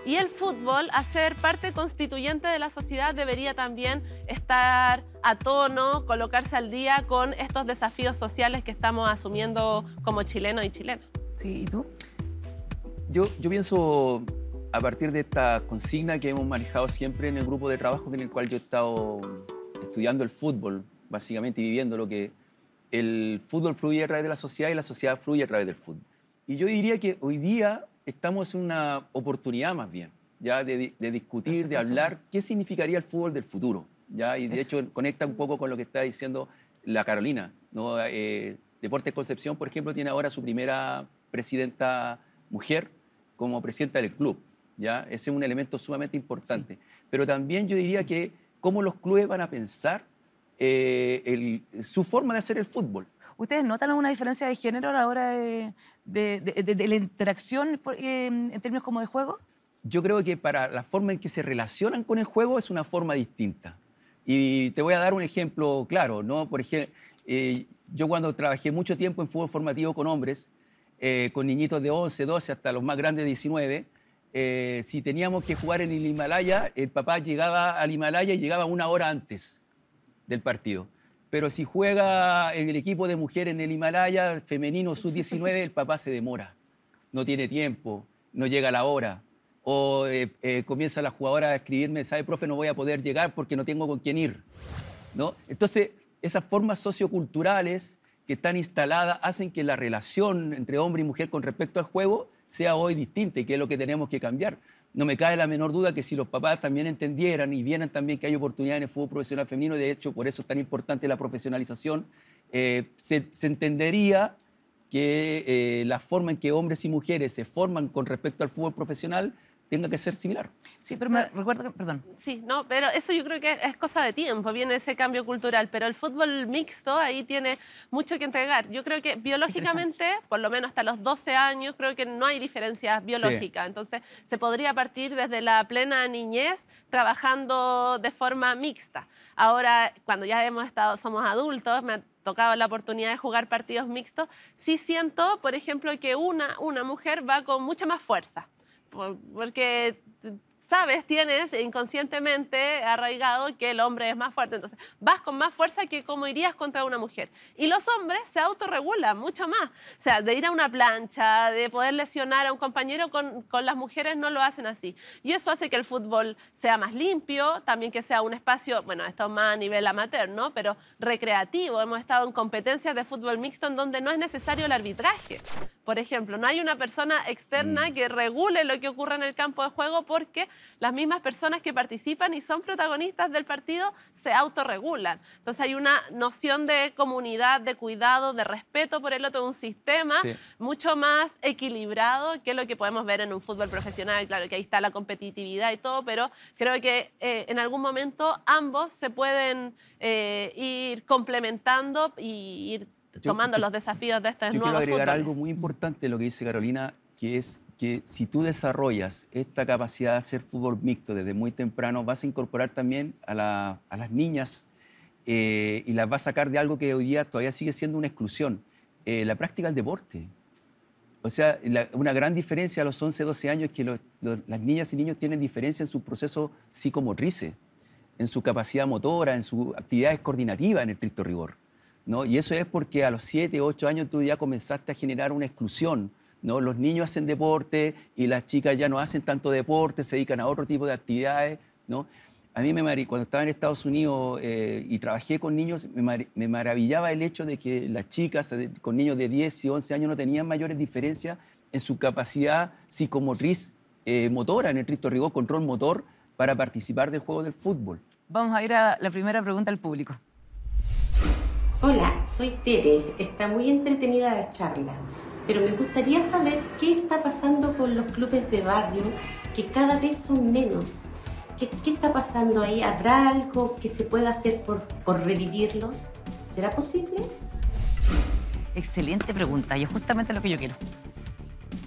Y el fútbol, a ser parte constituyente de la sociedad, debería también estar a tono, colocarse al día con estos desafíos sociales que estamos asumiendo como chilenos y chilenas. Sí, ¿y tú? Yo pienso, a partir de esta consigna que hemos manejado siempre en el grupo de trabajo en el cual yo he estado estudiando el fútbol, básicamente, y viviendo lo que el fútbol fluye a través de la sociedad y la sociedad fluye a través del fútbol. Y yo diría que hoy día estamos en una oportunidad más bien, ya de discutir, de hablar qué significaría el fútbol del futuro, ¿ya? Y de hecho conecta un poco con lo que está diciendo la Carolina, ¿no? Deportes Concepción, por ejemplo, tiene ahora su primera presidenta mujer como presidenta del club, ¿ya? Ese es un elemento sumamente importante. Sí. Pero también yo diría que cómo los clubes van a pensar su forma de hacer el fútbol. ¿Ustedes notan alguna diferencia de género a la hora de la interacción en términos como de juego? Yo creo que para la forma en que se relacionan con el juego es una forma distinta. Y te voy a dar un ejemplo claro, ¿no? Por ejemplo, yo cuando trabajé mucho tiempo en fútbol formativo con hombres, con niñitos de 11, 12 hasta los más grandes de 19, si teníamos que jugar en el Himalaya, el papá llegaba al Himalaya y llegaba 1 hora antes del partido. Pero si juega en el equipo de mujeres en el Himalaya, femenino sub-19, el papá se demora, no tiene tiempo, no llega a la hora. O comienza la jugadora a escribirme, ¿sabe, profe? No voy a poder llegar porque no tengo con quién ir, ¿no? Entonces, esas formas socioculturales que están instaladas hacen que la relación entre hombre y mujer con respecto al juego sea hoy distinta y que es lo que tenemos que cambiar. No me cabe la menor duda que si los papás también entendieran y vieran también que hay oportunidades en el fútbol profesional femenino, de hecho, por eso es tan importante la profesionalización, se entendería que la forma en que hombres y mujeres se forman con respecto al fútbol profesional tenga que ser similar. Sí, pero me recuerdo que, perdón. Sí, no, pero eso yo creo que es cosa de tiempo, viene ese cambio cultural, pero el fútbol mixto ahí tiene mucho que entregar. Yo creo que biológicamente, por lo menos hasta los 12 años, creo que no hay diferencias biológicas, sí. Entonces se podría partir desde la plena niñez trabajando de forma mixta. Ahora, cuando ya somos adultos, me ha tocado la oportunidad de jugar partidos mixtos, sí siento, por ejemplo, que una mujer va con mucha más fuerza. Porque sabes, tienes inconscientemente arraigado que el hombre es más fuerte. Entonces, vas con más fuerza que como irías contra una mujer. Y los hombres se autorregulan mucho más. O sea, de ir a una plancha, de poder lesionar a un compañero, con las mujeres no lo hacen así. Y eso hace que el fútbol sea más limpio, también que sea un espacio, bueno, esto más a nivel amateur, ¿no? Pero recreativo. Hemos estado en competencias de fútbol mixto en donde no es necesario el arbitraje. Por ejemplo, no hay una persona externa que regule lo que ocurre en el campo de juego porque las mismas personas que participan y son protagonistas del partido se autorregulan. Entonces hay una noción de comunidad, de cuidado, de respeto por el otro, un sistema mucho más equilibrado que lo que podemos ver en un fútbol profesional. Claro que ahí está la competitividad y todo, pero creo que en algún momento ambos se pueden ir complementando y ir tomando los desafíos de estos nuevos fútboles. Yo quiero agregar algo muy importante de lo que dice Carolina, que es que si tú desarrollas esta capacidad de hacer fútbol mixto desde muy temprano, vas a incorporar también a las niñas y las vas a sacar de algo que hoy día todavía sigue siendo una exclusión, la práctica del deporte. O sea, una gran diferencia a los 11, 12 años es que las niñas y niños tienen diferencia en su proceso psicomotrices, en su capacidad motora, en sus actividades coordinativas en estricto rigor, ¿no? Y eso es porque a los 7, 8 años tú ya comenzaste a generar una exclusión, ¿no? Los niños hacen deporte y las chicas ya no hacen tanto deporte, se dedican a otro tipo de actividades, ¿no? A mí cuando estaba en Estados Unidos y trabajé con niños, me maravillaba el hecho de que las chicas con niños de 10 y 11 años no tenían mayores diferencias en su capacidad psicomotriz motora, en estricto rigor, control motor, para participar del juego del fútbol. Vamos a ir a la primera pregunta del público. Hola, soy Tere. Está muy entretenida la charla, pero me gustaría saber qué está pasando con los clubes de barrio, que cada vez son menos. ¿Qué está pasando ahí? ¿Habrá algo que se pueda hacer por revivirlos? ¿Será posible? Excelente pregunta, y es justamente lo que yo quiero.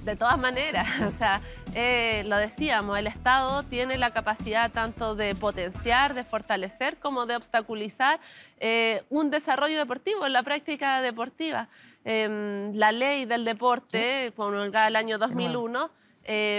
De todas maneras, o sea, lo decíamos, el Estado tiene la capacidad tanto de potenciar, de fortalecer, como de obstaculizar un desarrollo deportivo, la práctica deportiva. La ley del deporte, promulgada el año 2001,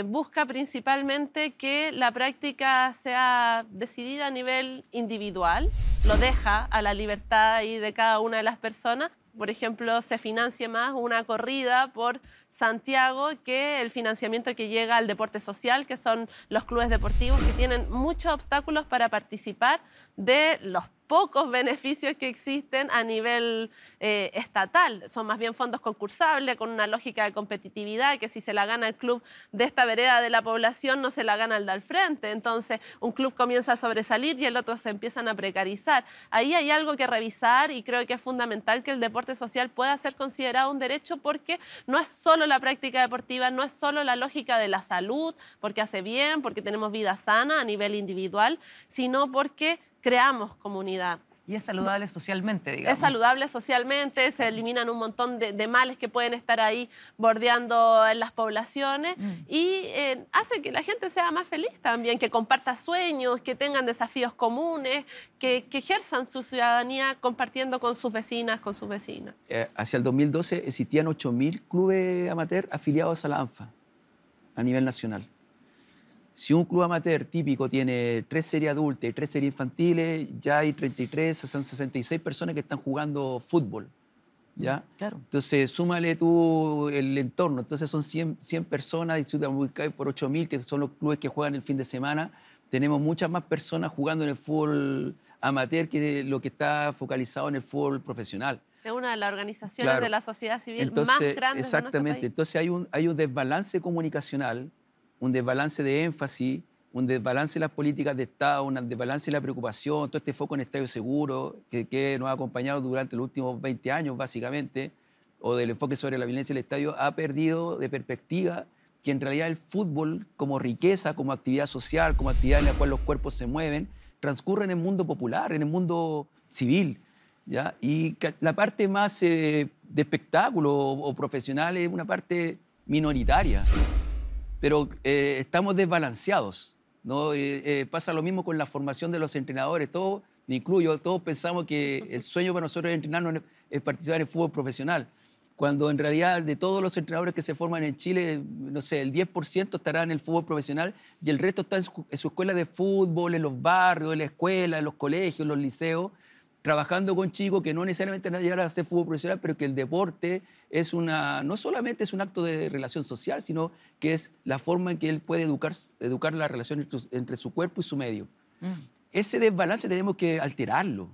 busca principalmente que la práctica sea decidida a nivel individual, lo deja a la libertad ahí de cada una de las personas. Por ejemplo, se financie más una corrida por Santiago que el financiamiento que llega al deporte social, que son los clubes deportivos que tienen muchos obstáculos para participar de los pocos beneficios que existen a nivel estatal. Son más bien fondos concursables con una lógica de competitividad, que si se la gana el club de esta vereda de la población no se la gana el de al frente. Entonces un club comienza a sobresalir y el otro se empiezan a precarizar. Ahí hay algo que revisar y creo que es fundamental que el deporte social pueda ser considerado un derecho, porque no es solo la práctica deportiva, no es solo la lógica de la salud, porque hace bien, porque tenemos vida sana a nivel individual, sino porque creamos comunidad. Y es saludable socialmente, digamos. Es saludable socialmente, se eliminan un montón de males que pueden estar ahí bordeando en las poblaciones y hace que la gente sea más feliz también, que comparta sueños, que tengan desafíos comunes, que ejerzan su ciudadanía compartiendo con sus vecinas, con sus vecinos. Hacia el 2012 existían 8.000 clubes amateur afiliados a la ANFA a nivel nacional. Si un club amateur típico tiene 3 series adultas y 3 series infantiles, ya hay 33, son 66 personas que están jugando fútbol, ¿ya? Claro. Entonces, súmale tú el entorno. Entonces, son 100 personas y si tú multiplicas por 8.000, que son los clubes que juegan el fin de semana, tenemos muchas más personas jugando en el fútbol amateur que lo que está focalizado en el fútbol profesional. Es una de las organizaciones de la sociedad civil más grandes exactamente. de nuestro país. Entonces, hay un desbalance comunicacional, un desbalance de énfasis, un desbalance de las políticas de Estado, un desbalance de la preocupación, todo este foco en estadio seguro que nos ha acompañado durante los últimos 20 años, básicamente, o del enfoque sobre la violencia del estadio, ha perdido de perspectiva que en realidad el fútbol, como riqueza, como actividad social, como actividad en la cual los cuerpos se mueven, transcurre en el mundo popular, en el mundo civil, ¿ya? Y la parte más de espectáculo o profesional es una parte minoritaria. Pero estamos desbalanceados, ¿no? Pasa lo mismo con la formación de los entrenadores. Todos, me incluyo, todos pensamos que el sueño para nosotros de entrenarnos es participar en fútbol profesional. cuando en realidad de todos los entrenadores que se forman en Chile, no sé, el 10% estará en el fútbol profesional y el resto está en su escuela de fútbol, en los barrios, en la escuela, en los colegios, en los liceos, trabajando con chicos que no necesariamente van a llegar a hacer fútbol profesional, pero que el deporte es no solamente es un acto de relación social, sino que es la forma en que él puede educar la relación entre su cuerpo y su medio. Ese desbalance tenemos que alterarlo.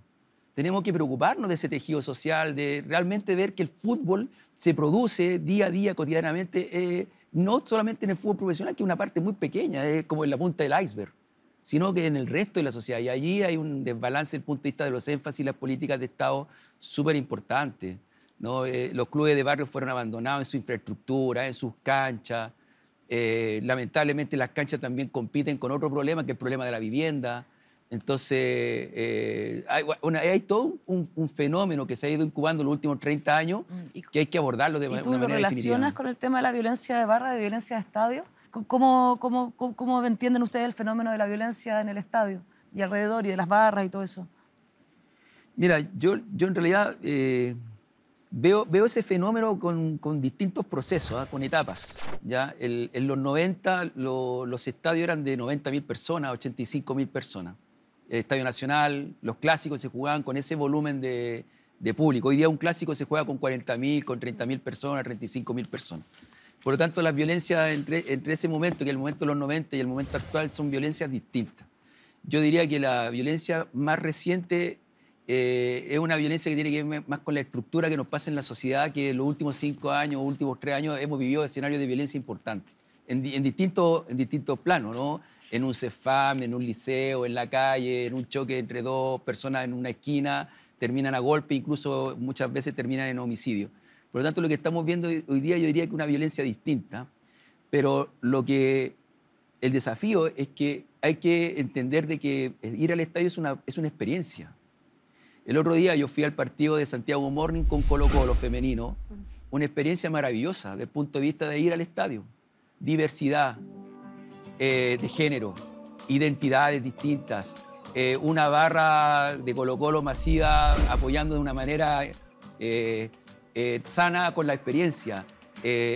Tenemos que preocuparnos de ese tejido social, de realmente ver que el fútbol se produce día a día, cotidianamente, no solamente en el fútbol profesional, que es una parte muy pequeña, es como en la punta del iceberg, sino que en el resto de la sociedad. Y allí hay un desbalance desde el punto de vista de los énfasis y las políticas de Estado súper importantes, ¿no? Los clubes de barrio fueron abandonados en su infraestructura, en sus canchas. Lamentablemente las canchas también compiten con otro problema, que es el problema de la vivienda. Entonces, hay todo un fenómeno que se ha ido incubando en los últimos 30 años que hay que abordarlo de una manera definitiva. ¿Y tú lo relacionas con el tema de la violencia de barra, de violencia de estadio? ¿Cómo entienden ustedes el fenómeno de la violencia en el estadio y alrededor y de las barras y todo eso? Mira, yo en realidad veo ese fenómeno con distintos procesos, con etapas. ¿Ya? En los 90 los estadios eran de 90.000 personas, 85.000 personas. El Estadio Nacional, los clásicos se jugaban con ese volumen de público. Hoy día un clásico se juega con 40.000, con 30.000 personas, 35.000 personas. Por lo tanto, las violencias entre ese momento, que es el momento de los 90 y el momento actual, son violencias distintas. Yo diría que la violencia más reciente es una violencia que tiene que ver más con la estructura que nos pasa en la sociedad, que en los últimos 5 años, últimos 3 años, hemos vivido escenarios de violencia importantes, en distintos planos, ¿no? En un CEFAM, en un liceo, en la calle, en un choque entre dos personas en una esquina, terminan a golpe, incluso muchas veces terminan en homicidio. Por lo tanto, lo que estamos viendo hoy día yo diría que es una violencia distinta, pero el desafío es que hay que entender de que ir al estadio es una experiencia. El otro día yo fui al partido de Santiago Morning con Colo-Colo femenino, una experiencia maravillosa desde el punto de vista de ir al estadio. Diversidad de género, identidades distintas, una barra de Colo-Colo masiva apoyando de una manera sana con la experiencia.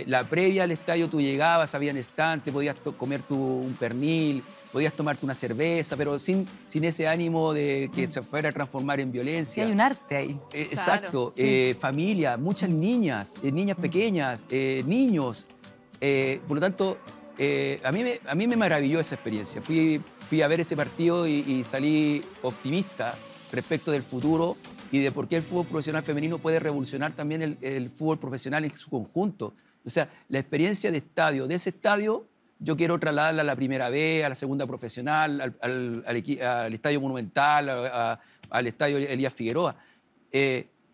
La previa al estadio tú llegabas, había stand, podías comer un pernil, podías tomarte una cerveza, pero sin ese ánimo de que se fuera a transformar en violencia. Sí, hay un arte ahí. Exacto. Claro, sí. Familia, muchas niñas pequeñas, niños. Por lo tanto, a mí me maravilló esa experiencia. Fui a ver ese partido y salí optimista respecto del futuro y de por qué el fútbol profesional femenino puede revolucionar también el fútbol profesional en su conjunto. O sea, la experiencia de ese estadio, yo quiero trasladarla a la primera B, a la segunda profesional, al Estadio Monumental, al Estadio Elías Figueroa.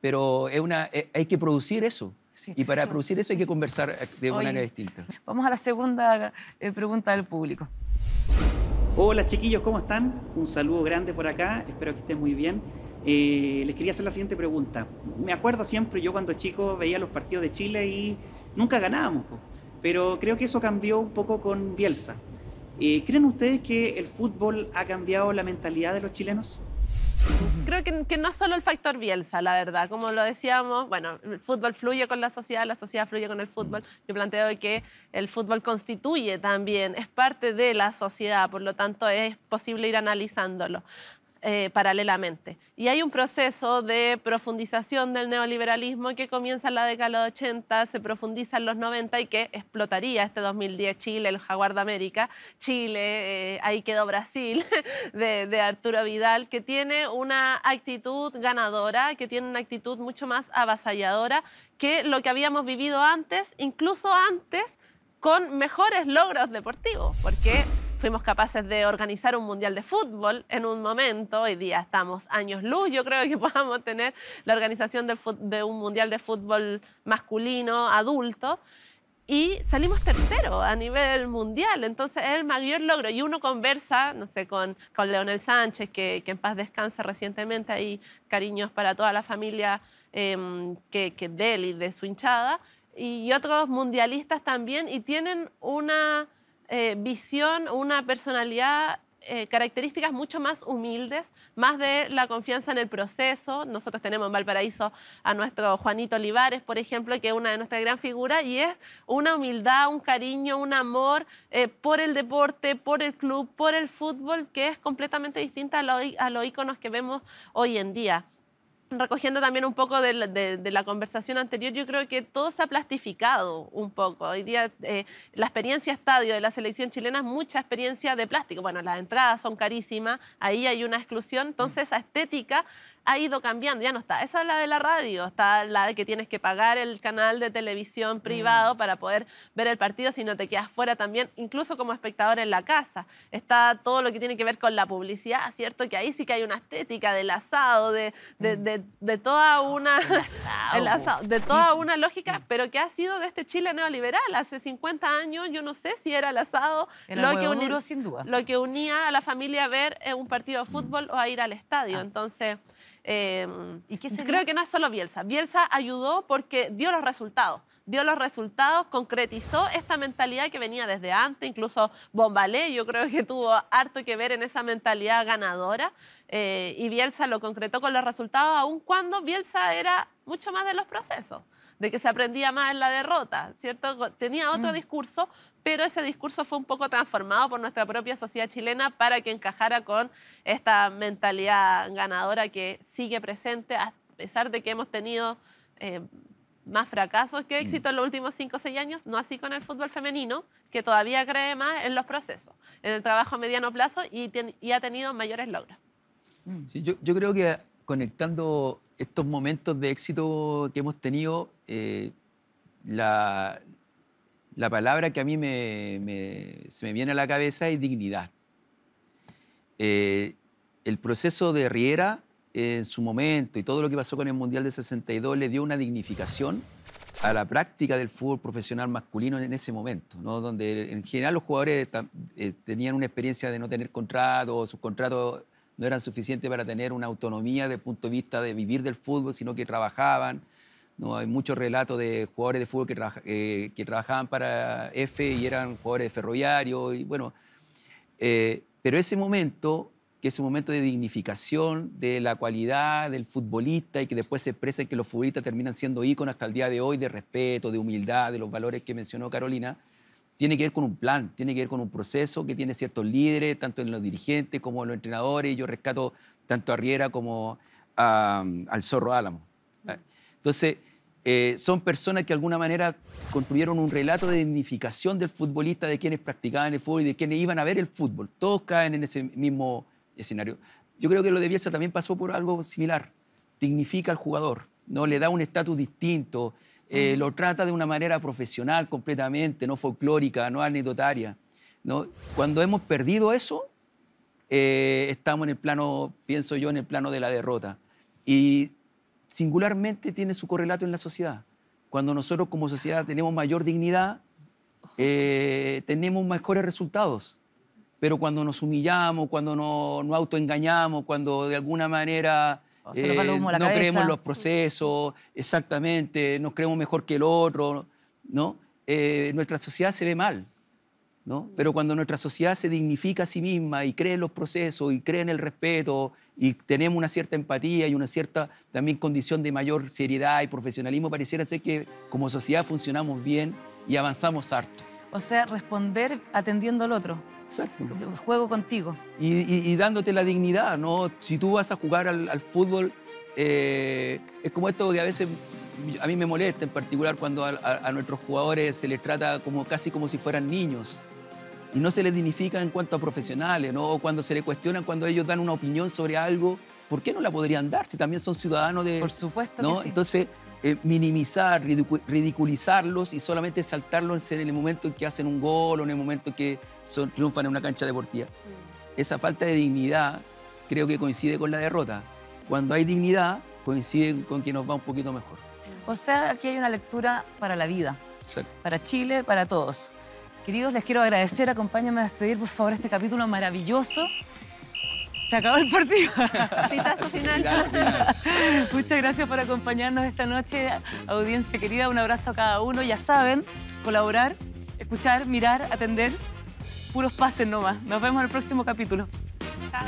Pero hay que producir eso. Sí. Y para producir eso hay que conversar de manera distinta. Vamos a la segunda pregunta del público. Hola chiquillos, ¿cómo están? Un saludo grande por acá, espero que estén muy bien. Les quería hacer la siguiente pregunta. Me acuerdo siempre, yo cuando chico veía los partidos de Chile y nunca ganábamos, pero creo que eso cambió un poco con Bielsa. ¿Creen ustedes que el fútbol ha cambiado la mentalidad de los chilenos? Creo que no solo el factor Bielsa, la verdad. Como lo decíamos, bueno, el fútbol fluye con la sociedad fluye con el fútbol. Yo planteo que el fútbol constituye también, es parte de la sociedad, por lo tanto es posible ir analizándolo paralelamente. Y hay un proceso de profundización del neoliberalismo que comienza en la década de los 80, se profundiza en los 90 y que explotaría este 2010 Chile, el jaguar de América. Chile, ahí quedó Brasil, de Arturo Vidal, que tiene una actitud ganadora, que tiene una actitud mucho más avasalladora que lo que habíamos vivido antes, incluso antes, con mejores logros deportivos, porque fuimos capaces de organizar un mundial de fútbol en un momento. Hoy día estamos años luz, yo creo que podamos tener la organización de un mundial de fútbol masculino, adulto, y salimos tercero a nivel mundial. Entonces es el mayor logro. Y uno conversa, no sé, con Leonel Sánchez, que en paz descansa recientemente, ahí cariños para toda la familia que de él y de su hinchada, y otros mundialistas también, y tienen una visión, una personalidad características mucho más humildes, más de la confianza en el proceso. Nosotros tenemos en Valparaíso a nuestro Juanito Olivares, por ejemplo, que es una de nuestras gran figuras, y es una humildad, un cariño, un amor por el deporte, por el club, por el fútbol, que es completamente distinta a los íconos que vemos hoy en día. Recogiendo también un poco de la conversación anterior, yo creo que todo se ha plastificado un poco. Hoy día la experiencia estadio de la selección chilena es mucha experiencia de plástico. Bueno, las entradas son carísimas, ahí hay una exclusión, entonces esa estética ha ido cambiando, ya no está. Esa es la de la radio, está la de que tienes que pagar el canal de televisión privado para poder ver el partido, si no te quedas fuera también, incluso como espectador en la casa. Está todo lo que tiene que ver con la publicidad, ¿cierto? Que ahí sí que hay una estética del asado, de toda una... el asado, de toda una lógica, pero que ha sido de este Chile neoliberal. Hace 50 años yo no sé si era el asado sin duda. Lo que unía a la familia a ver un partido de fútbol o a ir al estadio. Entonces... ¿Y qué sería? Creo que no es solo Bielsa. Bielsa ayudó porque dio los resultados. Concretizó esta mentalidad que venía desde antes, incluso Bombalé yo creo que tuvo harto que ver en esa mentalidad ganadora, y Bielsa lo concretó con los resultados, aun cuando Bielsa era mucho más de los procesos, de que se aprendía más en la derrota, ¿cierto? Tenía otro discurso, pero ese discurso fue un poco transformado por nuestra propia sociedad chilena para que encajara con esta mentalidad ganadora que sigue presente, a pesar de que hemos tenido más fracasos que éxitos en los últimos 5 o 6 años, no así con el fútbol femenino, que todavía cree más en los procesos, en el trabajo a mediano plazo y ha tenido mayores logros. Sí, yo creo que conectando estos momentos de éxito que hemos tenido, la palabra que a mí se me viene a la cabeza es dignidad. El proceso de Riera en su momento y todo lo que pasó con el Mundial de 62 le dio una dignificación a la práctica del fútbol profesional masculino en ese momento, ¿no? Donde en general los jugadores tenían una experiencia de no tener contratos, sus contratos no eran suficientes para tener una autonomía desde el punto de vista de vivir del fútbol, sino que trabajaban. ¿No? Hay muchos relatos de jugadores de fútbol que trabajaban para F y eran jugadores de Ferroviario. Y bueno, pero ese momento, que es un momento de dignificación de la cualidad del futbolista y que después se expresa en que los futbolistas terminan siendo íconos hasta el día de hoy de respeto, de humildad, de los valores que mencionó Carolina, tiene que ver con un plan, tiene que ver con un proceso que tiene ciertos líderes, tanto en los dirigentes como en los entrenadores. Y yo rescato tanto a Riera como al Zorro Álamo. Entonces, son personas que de alguna manera construyeron un relato de dignificación del futbolista, de quienes practicaban el fútbol y de quienes iban a ver el fútbol. Todos caen en ese mismo escenario. Yo creo que lo de Bielsa también pasó por algo similar. Dignifica al jugador, ¿no? Le da un estatus distinto, lo trata de una manera profesional completamente, no folclórica, no anecdotaria, ¿no? Cuando hemos perdido eso, estamos en el plano, pienso yo, en el plano de la derrota. Y singularmente tiene su correlato en la sociedad. Cuando nosotros como sociedad tenemos mayor dignidad, tenemos mejores resultados. Pero cuando nos humillamos, cuando nos autoengañamos, cuando de alguna manera no creemos en los procesos, exactamente, nos creemos mejor que el otro, ¿no? Nuestra sociedad se ve mal, ¿no? Pero cuando nuestra sociedad se dignifica a sí misma y cree en los procesos y cree en el respeto y tenemos una cierta empatía y una cierta también condición de mayor seriedad y profesionalismo, pareciera ser que como sociedad funcionamos bien y avanzamos harto. O sea, responder atendiendo al otro. Exacto. Juego contigo. Y dándote la dignidad, ¿no? Si tú vas a jugar al fútbol, es como esto que a veces a mí me molesta, en particular cuando a nuestros jugadores se les trata casi como si fueran niños. Y no se les dignifica en cuanto a profesionales, ¿no? O cuando se les cuestionan, cuando ellos dan una opinión sobre algo, ¿por qué no la podrían dar si también son ciudadanos de...? Por supuesto, ¿no? que sí. Entonces, minimizar, ridiculizarlos y solamente saltarlos en el momento en que hacen un gol o en el momento en que triunfan en una cancha deportiva. Esa falta de dignidad creo que coincide con la derrota. Cuando hay dignidad, coincide con que nos va un poquito mejor. O sea, aquí hay una lectura para la vida. Exacto. Para Chile, para todos. Queridos, les quiero agradecer. Acompáñenme a despedir, por favor, este capítulo maravilloso. Se acabó el partido. Pitazo final. Muchas gracias por acompañarnos esta noche, audiencia querida. Un abrazo a cada uno. Ya saben, colaborar, escuchar, mirar, atender. puros pases nomás. Nos vemos en el próximo capítulo. Chao.